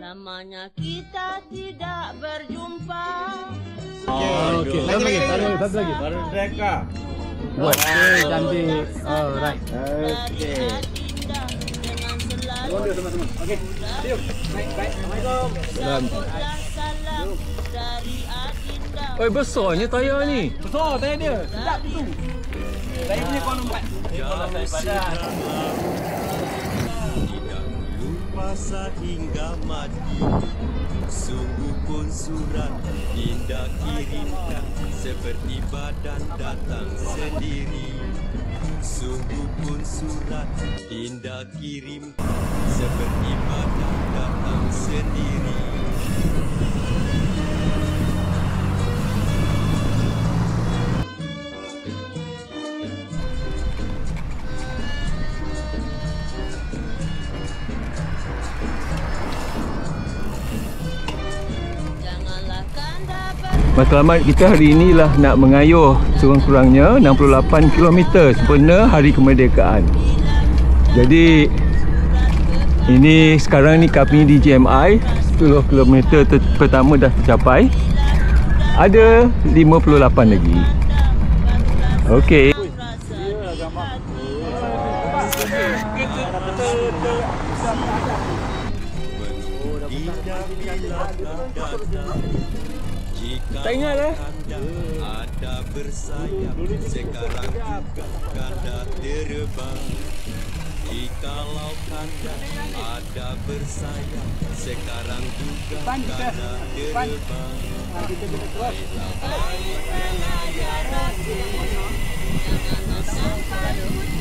Lamanya kita tidak berjumpa. Okey. Satu lagi. Baru Deka. Okey, cantik. Alright. Okey. Dengan sama-sama. Okey. Yuk. Baik. Assalamualaikum. salam dari Adinda. Oi, besarnya tayar ni. Besar tayar dia. Sedap tu. Saya punya kolam 4. Kolam daripada masa hingga mati, sungguh pun surat indah kirimkan, seperti badan datang sendiri. Sungguh pun surat indah kirimkan, seperti badan datang sendiri. Matlamat kita hari inilah nak mengayuh kurang-kurangnya 68 km sempena Hari Kemerdekaan. Jadi ini sekarang ni kami di JMI, 10 km pertama dah tercapai. Ada 58 lagi. Okey. Tak ingat lah. Ada bersayap, sekarang juga kanda terbang. Jikalau kanda ada bersayap, sekarang juga kanda terbang.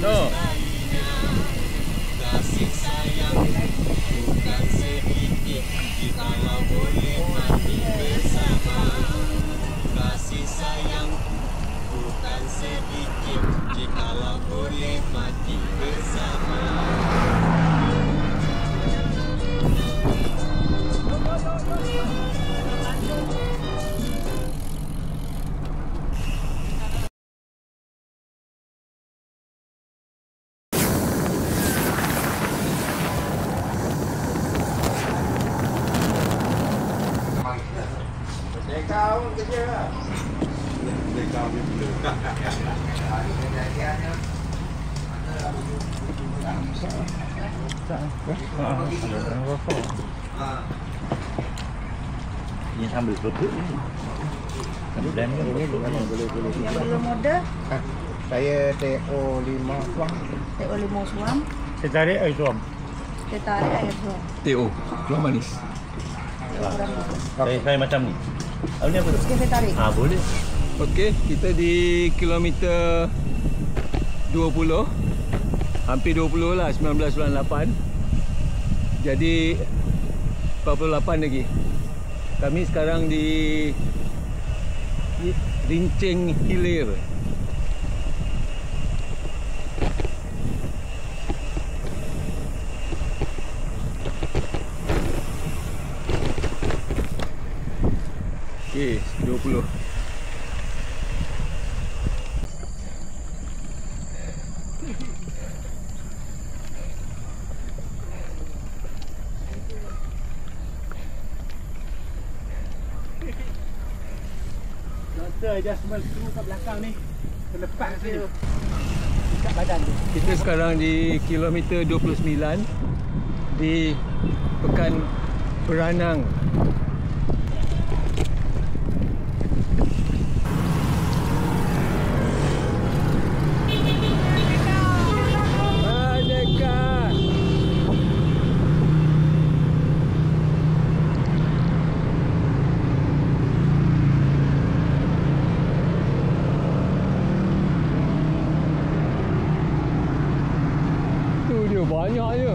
No. Kasih sayang bukan sedikit, jikalau boleh mati bersama. Kasih sayang bukan sedikit, jikalau boleh mati bersama. Ini sambil tutup ni. Sambil dan ni boleh. Yang belum order, Saya TO5 suam. TO5 suam, Saya tarik air suam. dia tarik air suam. TO, keluar manis. Saya macam ni. Ni apa tu? Sikit saya tarik. Boleh. Okey, kita di kilometer 20. Hampir 20 lah, 1998. Jadi 48 lagi. Kami sekarang di Rincing Hilir. Okey, 20. Adjustment screw kat belakang ni terlepas saja dekat badan tu. Kita sekarang di kilometer 29 di Pekan Beranang. Banyaknya.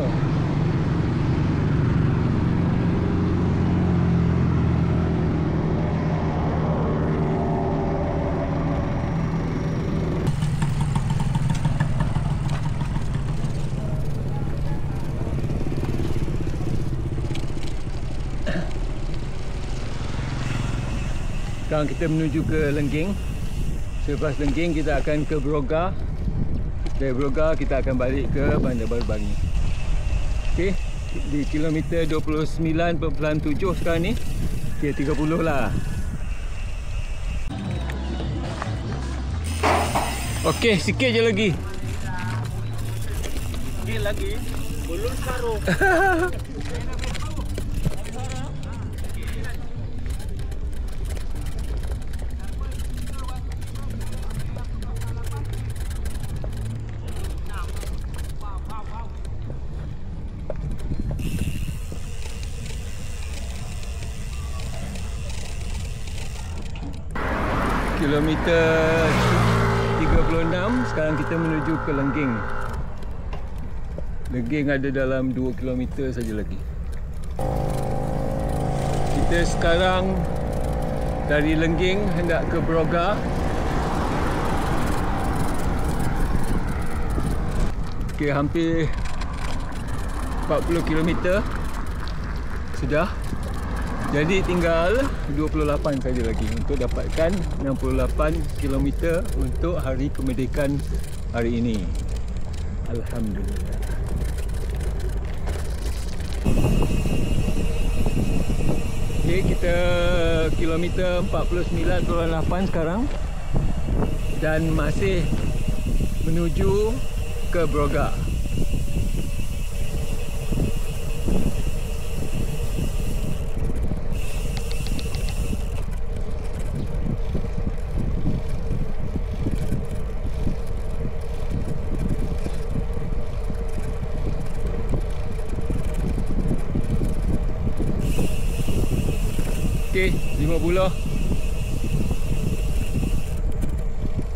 Sekarang kita menuju ke Lengging. Selepas Lengging kita akan ke Broga. Dari Broga kita akan balik ke Bandar Baru Bangi. Okey, di kilometer 29.7 sekarang ni. Okey, 30 lah. Okey, sikit je lagi. Sikit lagi. Belum separuh. Kilometer 36, sekarang kita menuju ke Lengging. Lengging ada dalam 2 km saja lagi. Kita sekarang dari Lengging hendak ke Broga. Okey, hampir 40 km sudah. Jadi tinggal 28 saja lagi untuk dapatkan 68 km untuk hari kemerdekaan hari ini. Alhamdulillah. Okey, kita kilometer 49.8 sekarang dan masih menuju ke Broga. Okey, 50.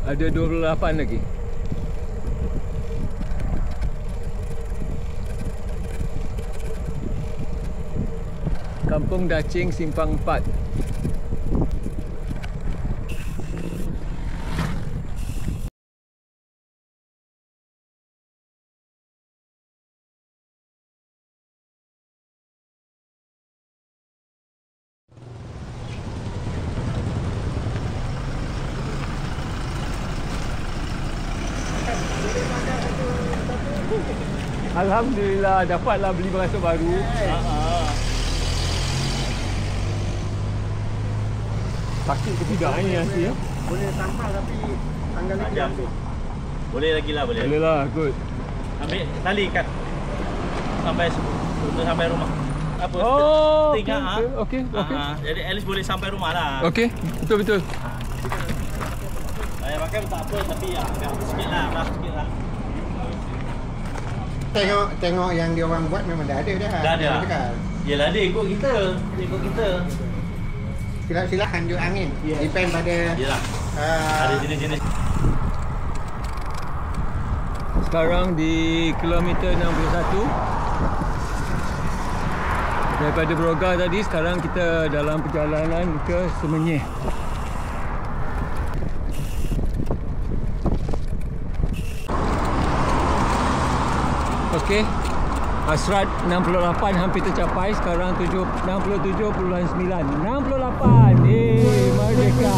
Ada 28 lagi. Kampung Dacing, Simpang 4. Alhamdulillah, dapatlah beli beratur baru. Sakit ke tidak ni Yasir? Boleh tampal tapi tanggal lagi Jam tu. Boleh lagi lah, boleh. Boleh lah, good. Ambil tali kat sampai untuk sampai rumah. Apa? Oh, Tinggal okey. jadi at least boleh sampai rumah lah. Okey, betul. Saya pakai tak apa tapi agak sikit lah, sikit lah. Tengok yang dia orang buat memang dah ada dah. Dah ada. Yelah dia ikut kita. Silap-silap hanjur angin. Yeah. Depend pada Yelah. Ada jenis-jenis. Sekarang di kilometer 61. Daripada Broga tadi, sekarang kita dalam perjalanan ke Semenyih. Okey, hasrat 68 hampir tercapai. Sekarang 67.9. 68. Merdeka.